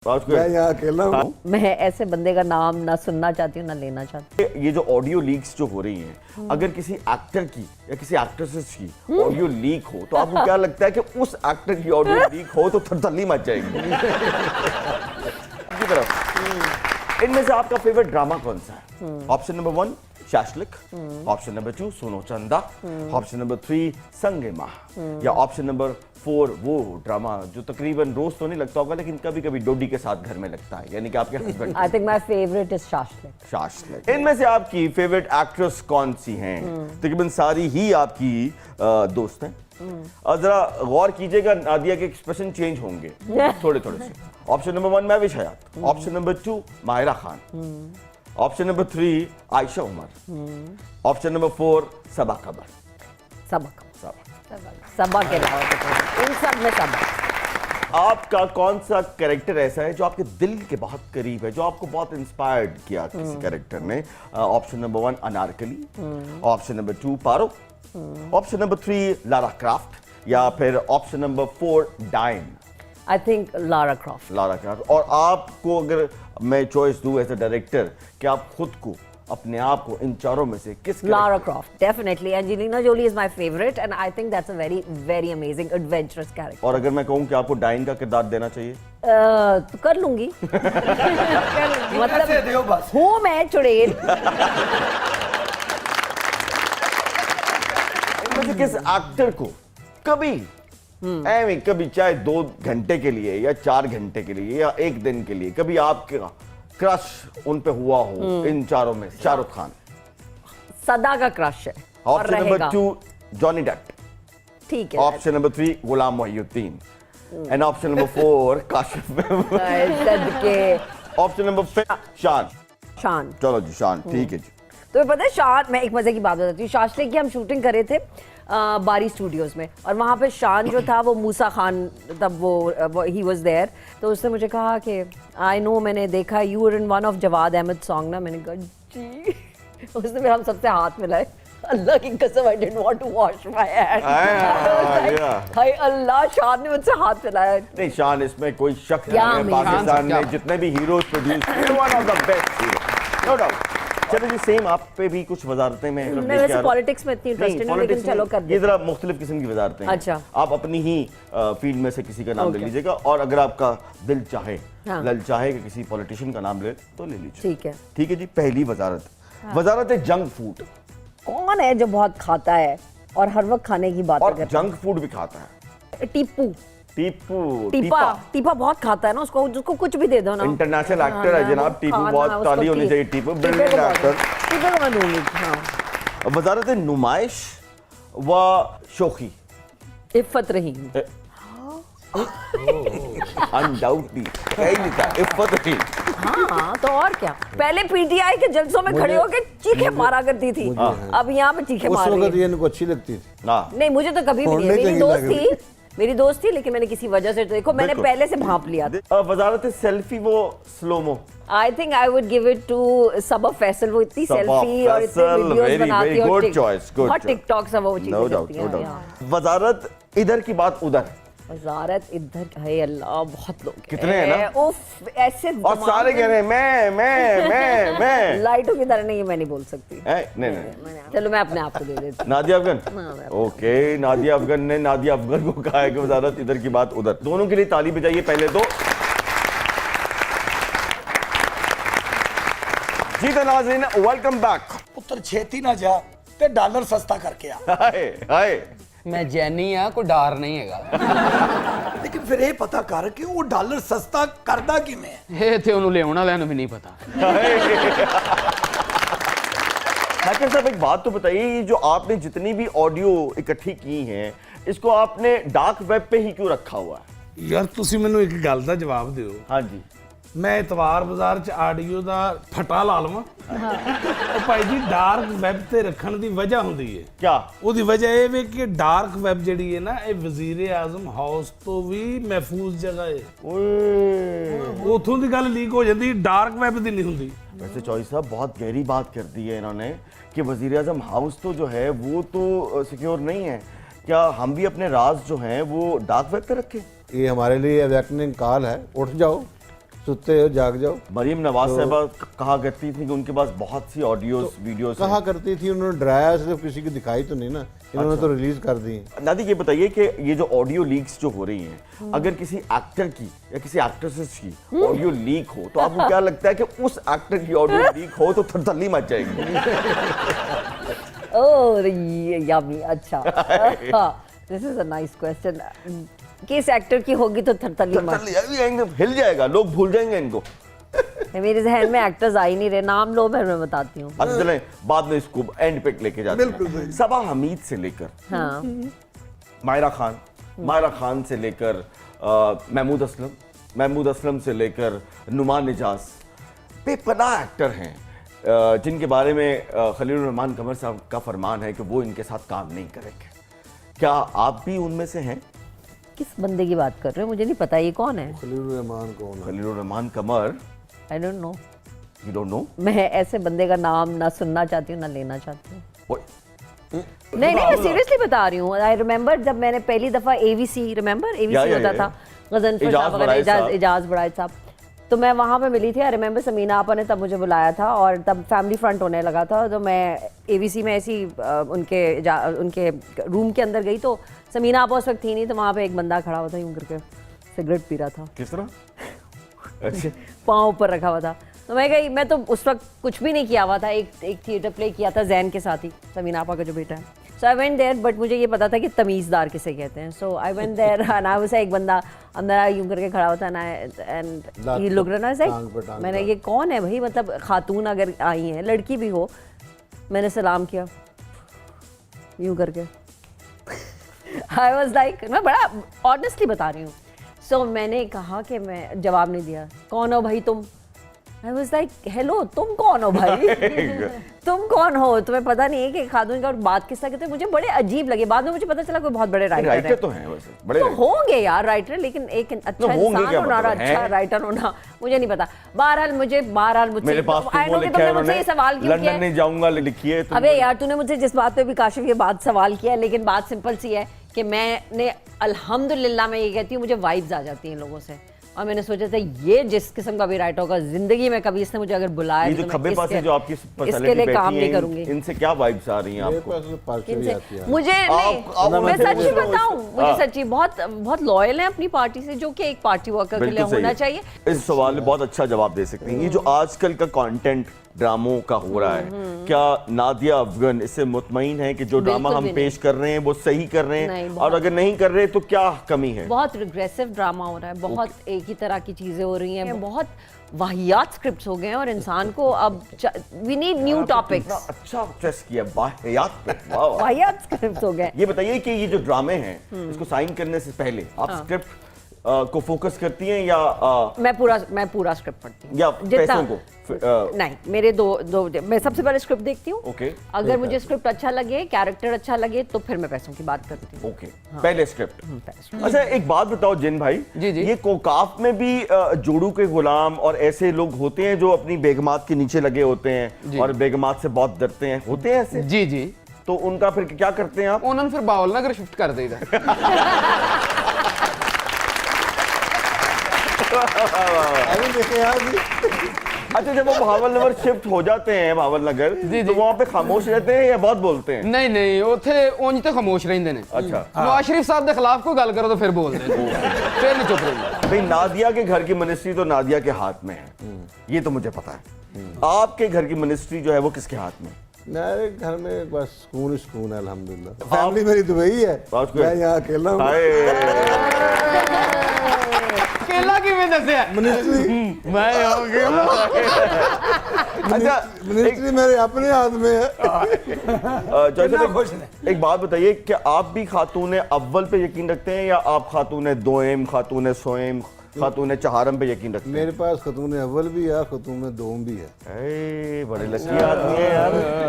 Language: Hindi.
मैं यहाँ अकेला हूँ। मैं ऐसे बंदे का नाम ना सुनना चाहती हूँ ना लेना चाहती हूँ। ये जो ऑडियो लीक्स जो हो रही हैं, अगर किसी एक्टर की या किसी एक्ट्रेसेस की ऑडियो लीक हो तो आपको क्या लगता है कि उस एक्टर की ऑडियो लीक हो तो थरथल्ली मच जाएगी? की तरफ इनमें से आपका फेवरेट ड्रामा कौन सा है? Option number 1 shashlik, option number 2 सोनो चंदा, ऑप्शन नंबर 3 संगे माह, या ऑप्शन नंबर 4 वो ड्रामा जो तकरीबन रोज तो नहीं लगता होगा लेकिन कभी कभी डोडी के साथ घर में लगता है, यानी कि आपके husband. I think my favourite is shashlik. Shashlik. इनमें से आपकी फेवरेट एक्ट्रेस कौन सी हैं? तकरीबन सारी ही आपकी दोस्त हैं। और जरा गौर कीजिएगा, नादिया के एक्सप्रेशन चेंज होंगे थोड़े थोड़े से। Option number 1 Mehwish Hayat, option number 2 Mahira Khan, option number 3 Ayesha Omar, option number 4 Saba Qamar. सबक सबा के अलावा तो इन सब में सबक। आपका कौन सा कैरेक्टर ऐसा है जो आपके दिल के बहुत करीब है, जो आपको बहुत इंस्पायर्ड किया किसी कैरेक्टर ने? Option number 1 Anarkali, option number 2 Paro, option number 3 Lara Croft, या फिर ऑप्शन नंबर 4 डाइन? I think Lara Croft. Lara Croft. और आपको अगर मैं चॉइस दूं एज अ डायरेक्टर कि आप खुद को, अपने आप को इन चारों में से किस? Lara Croft definitely. Angelina Jolie is my favourite and I think that's a very very amazing adventurous character. और अगर मैं कहूं कि आपको डाइन का किरदार देना चाहिए तो कर लूंगी। मतलब हूँ मैं चुड़ैल। इनमें से किस एक्टर को कभी कभी चाहे 2 घंटे के लिए या 4 घंटे के लिए या 1 दिन के लिए कभी आपका क्रश उन पे हुआ हो? इन चारों में शाहरुख खान सदा का क्रश है और ऑप्शन नंबर रहेगा। 2 जॉनी डेप, ठीक है। Option number 3 Ghulam Mohiuddin, and option number 4 Kashif सदके ऑप्शन नंबर 5 शान। शान। चलो जी शान, ठीक है जी। तो पता है शान, मैं एक मजे की बात बताती हूँ। शाशलिक की हम शूटिंग कर रहे थे बारी स्टूडियोज में, और वहाँ पे शान जो था वो मूसा खान, तब वो ही वाज देयर। तो उसने मुझे कहा कि आई नो, मैंने देखा you were in one of Jawad Ahmed song ना। मैंने कहा जी। उसने फिर हम सबसे हाथ मिलाए। अल्लाह की कसम, I didn't want to wash my hand. हाय अल्लाह, शान ने मुझसे हाथ मिलाया। नहीं, शान इसमें कोई शक नहीं है। पाकिस्तान में जितने भी heroes produce, one of the best hero, no doubt. चलो जी, सेम आप पे भी कुछ वजारतें में मैं वैसे पॉलिटिक्स में इतनी इंटरेस्टेड नहीं, लेकिन चलो कर दे। ये जरा मुख्तलिफ किस्म की वजारतें हैं। अच्छा। आप अपनी ही फील्ड में से किसी का नाम ले लीजिएगा, और अगर आपका दिल चाहे, लल चाहे कि किसी पॉलिटिशियन का नाम ले तो ले लीजिए। ठीक है। ठीक है जी। पहली वजारत, वजारत है जंक फूड। कौन है जो बहुत खाता है और हर वक्त खाने की बातें और करता है? जंक फूड भी खाता है। टीपू। टीपा टीपा बहुत खाता है ना, उसको कुछ भी दे दो ना। इंटरनेशनल एक्टर है जनाब टीपू, बहुत ताली होनी चाहिए। Tipu brilliant actor. टीपू को मैं दूंगी। हाँ। वजारत नुमाइश व शोखी। इफ्फत रहीम। अनडाउटली इफ्फत रहीम। हाँ तो और क्या, पहले पीटीआई के जलसों में खड़े होकर चीखे मारा करती थी, अब यहाँ पे चीखे मार रही है। ये इनको अच्छी लगती थी। नहीं, मुझे तो कभी भी नहीं। मेरी दोस्त थी लेकिन मैंने किसी वजह से, देखो मैंने पहले से भांप लिया था। वजारत सेल्फी वो slomo. I think I would give it to Saba Faisal. वो इतनी सेल्फी और इतने वीडियोस बनाती है, good choice, good choice. TikTok सब वो चीजें करती हैं। वजारत इधर की बात उधर। वजारत इधर है, अल्लाह बहुत लोग कितने हैं ना, उफ ऐसे, और सारे कह रहे हैं मैं लाइटों की तरह नहीं, मैं नहीं बोल सकती। नहीं। चलो मैं अपने आप को दे देती। नादिया अफगन। ओके, नादिया अफगन ने नादिया अफगन को कहा है कि वजारत इधर की बात उधर। दोनों के लिए ताली बजाइए पहले तो। जी तो नाज़रीन, वेलकम बैक। पुत्र छेती ना जा ते डॉलर सस्ता करके आ। हाय मैं जैनी हाँ, कोई डर नहीं है। लेकिन फिर ये पता कर कि वो डॉलर सस्ता करदा किवें है। ये थे उन्होंने लेने वाले भी नहीं पता। हैकर साहब, एक बात तो बताइए, ये जो आपने जितनी भी ऑडियो इकट्ठी की हैं, इसको आपने डार्क वेब पे ही क्यों रखा हुआ है? यार तुसी मैनू एक गल दा जवाब दिओ। हाँ जी। मैं इतवार बाजार च आडियो दा फटा ला लवां? ਉਹ ਭਾਈ ਜੀ ਡਾਰਕ ਵੈਬ ਤੇ ਰੱਖਣ ਦੀ ਵਜ੍ਹਾ ਹੁੰਦੀ ਹੈ। क्या? ਉਹਦੀ ਵਜ੍ਹਾ ਇਹ ਵੇ ਕਿ ਡਾਰਕ ਵੈਬ ਜਿਹੜੀ ਹੈ ਨਾ, ਇਹ ਵਜ਼ੀਰ ਆਜ਼ਮ ਹਾਊਸ ਤੋਂ ਵੀ ਮਹਿਫੂਜ਼ ਜਗ੍ਹਾ ਹੈ। ਉਥੋਂ ਦੀ ਗੱਲ ਲੀਕ ਹੋ ਜਾਂਦੀ, ਡਾਰਕ ਵੈਬ ਦੀ नहीं ਹੁੰਦੀ। वैसे चौधरी साहब बहुत गहरी बात कर दी है इन्होंने कि वजीर आजम हाउस तो जो है वो तो सिक्योर नहीं है। क्या हम भी अपने राज जो हैं वो डार्क वेब पे रखें? ये हमारे लिए अवेकनिंग कॉल है, उठ जाओ। सुते हो जाग जाओ। मरीम नवाज साहबा कहा करती थी कि उनके पास बहुत सी ऑडियोज वीडियोस कहा करती थी, उन्होंने डराया, सिर्फ किसी की दिखाई तो नहीं ना, इन्होंने तो रिलीज कर दी। नादी ये बताइए कि ये जो ऑडियो लीक्स जो हो रही हैं, अगर किसी एक्टर की या किसी एक्ट्रेसेस की ऑडियो लीक हो तो आपको क्या लगता है कि उस एक्टर की ऑडियो लीक हो तो थरथल्ली मच जाएगी? ओह यम्मी, अच्छा। This is a nice question. किस एक्टर की होगी तो थरथल्ली मच? थरथल्ली अभी एकदम हिल जाएगा, लोग भूल जाएंगे इनको। मेरे जहन में एक्टर्स आ ही नहीं रहे, नाम लो फिर मैं बताती हूँ। अब चलें बाद में इसको एंड पे लेके जाते हैं। सबा हमीद से लेकर हाँ, मायरा खान से लेकर महमूद असलम से लेकर नुमान निजाज, बेपनाह एक्टर हैं जिनके बारे में खलील रहमान कमर साहब का फरमान है कि वो इनके साथ काम नहीं करेंगे। क्या आप भी उनमें से हैं? किस बंदे की बात कर रहे हो? मुझे नहीं पता ये कौन है। खलील रहमान कौन है? Khalil Rehman Qamar, I don't know. You don't know? मैं ऐसे बंदे का नाम ना सुनना चाहती हूँ ना लेना चाहती हूँ। नहीं मैं सीरियसली बता रही हूँ। आई रिमेंबर जब मैंने पहली दफा एवीसी, रिमेंबर एवीसी होता था, गजनफर साहब वगैरह, इजाज बड़ाई साहब, तो मैं वहाँ पे मिली थी। आई रिमेंबर समीना आपा ने तब मुझे बुलाया था और तब फैमिली फ्रंट होने लगा था, तो मैं एवीसी में ऐसी उनके रूम के अंदर गई तो समीना आपा उस वक्त थी नहीं, तो वहाँ पे एक बंदा खड़ा हुआ था यूं करके सिगरेट पी रहा था। किस तरह? अच्छा, पाँव ऊपर रखा हुआ था। तो मैं गई, मैं तो उस वक्त कुछ भी नहीं किया हुआ था, एक थिएटर प्ले किया था जैन के साथ ही, समीना आपा का जो बेटा है। So I went there, but मुझे ये पता था कि तमीज़दार किसे कहते हैं। So I went there and I was एक बंदा अंदर यूं करके खड़ा हुआ था ना, एंड ही लुक रहा ना, मैंने ये कौन है भाई, मतलब खातून अगर आई है, लड़की भी हो, मैंने सलाम किया यूं करके। आई वाज लाइक, मैं बड़ा ऑनेस्टली बता रही हूँ। सो मैंने कहा कि मैं जवाब नहीं दिया, कौन हो भाई तुम? आई वाज लाइक हेलो, तुम कौन हो भाई? तुम कौन हो? तुम्हें पता नहीं है कि खातून का और बात किस तरह करते हैं? मुझे बड़े अजीब लगे। बाद में मुझे पता चला कोई बहुत बड़े राइटर है। तो हैं वैसे बड़े, तो होंगे यार राइटर, लेकिन एक अच्छा इंसान होना और अच्छा राइटर होना मुझे नहीं पता। बहरहाल मुझे मेरे पास तो वो लिखा है मुझसे ये सवाल क्यों किया? लंदन नहीं जाऊंगा लिखिए। अबे यार तूने मुझसे जिस बात पे भी काशिफ ये बात सवाल किया है, लेकिन बात सिंपल सी है कि मैंने अल्हम्दुलिल्लाह मैं ये कहती हूँ, मुझे वाइब्स आ जाती हैं लोगों से, और मैंने सोचा था ये जिस किस्म का भी राइटर होगा जिंदगी में, कभी इसने मुझे अगर बुलाया ये जो खब्बे पास है जो आपकी इसके लिए काम नहीं करूंगी। इनसे क्या वाइब्स आ रही हैं आपको? मुझे मैं सच्ची बताऊं, मुझे सच्ची बहुत लॉयल है अपनी पार्टी से, जो कि एक पार्टी वर्कर के लिए होना चाहिए। इस सवाल में बहुत अच्छा जवाब दे सकती हैं। ये जो आजकल का कंटेंट ड्रामों का हो रहा है, क्या नादिया अफगन इससे मुतमईन है कि जो ड्रामा हम पेश कर रहे हैं वो सही कर रहे हैं, और अगर नहीं कर रहे तो क्या कमी है? बहुत रिग्रेसिव ड्रामा हो रहा है, बहुत एक ही तरह की चीजें हो रही हैं, बहुत वाहियात स्क्रिप्ट्स हो गए हैं, और इंसान को अब वी नीड न्यू टॉपिक्स। अच्छा स्ट्रेस किया वाहियात पे, वाहियात स्क्रिप्ट्स हो गए। ये बताइए कि ये जो ड्रामे हैं इसको साइन करने से पहले आप स्क्रिप्ट को फोकस करती हैं या मैं पूरा स्क्रिप्ट पढ़ती हूँ, या पैसों को? नहीं, मेरे दो मैं सबसे पहले स्क्रिप्ट देखती हूँ। ओके, अगर मुझे स्क्रिप्ट अच्छा लगे, कैरेक्टर अच्छा लगे, तो फिर मैं पैसों की बात करती हूँ। ओके, पहले स्क्रिप्ट। अच्छा एक बात बताओ जिन भाई, जी जी, ये कोकाफ में भी जोड़ू के गुलाम और ऐसे लोग होते हैं जो अपनी बेगमात के नीचे लगे होते हैं और बेगमात से बहुत डरते हैं, होते हैं ऐसे? जी जी। तो उनका फिर क्या करते हैं आप? उन्होंने फिर बावल नगर शिफ्ट कर देगा। अच्छा जब वो भावल नगर शिफ्ट हो जाते हैं, भावल नगर, तो वहाँ पे खामोश रहते हैं या बहुत बोलते हैं? नहीं नहीं, उथे उंज तो खामोश रहंदे ने। अच्छा, नवाज शरीफ साहब के खिलाफ कोई गल करो तो फिर बोल दे, फिर नहीं चुप रहेंगे। भाई नादिया के घर की मिनिस्ट्री तो नादिया के हाथ में है, ये तो मुझे पता है। आपके घर की मिनिस्ट्री जो है वो किसके हाथ में? मेरे घर में बस सुकून सुकून है अल्हम्दुलिल्लाह। फैमिली मेरी दुबई है, मैं यहाँ अकेला हूँ। अकेला किवें दसिया? मिनिस्ट्री मैं हो गया। अच्छा मिनिस्ट्री मेरे अपने हाथ में है। एक बात बताइए, क्या आप भी खातून अव्वल पे यकीन रखते हैं या आप खातून दोएम, खातून सोएम, खातून चहारम पे यकीन रखते हैं? मेरे पास खातून अव्वल भी है, खातून दोम भी है। बड़े लकी आदमी है यार।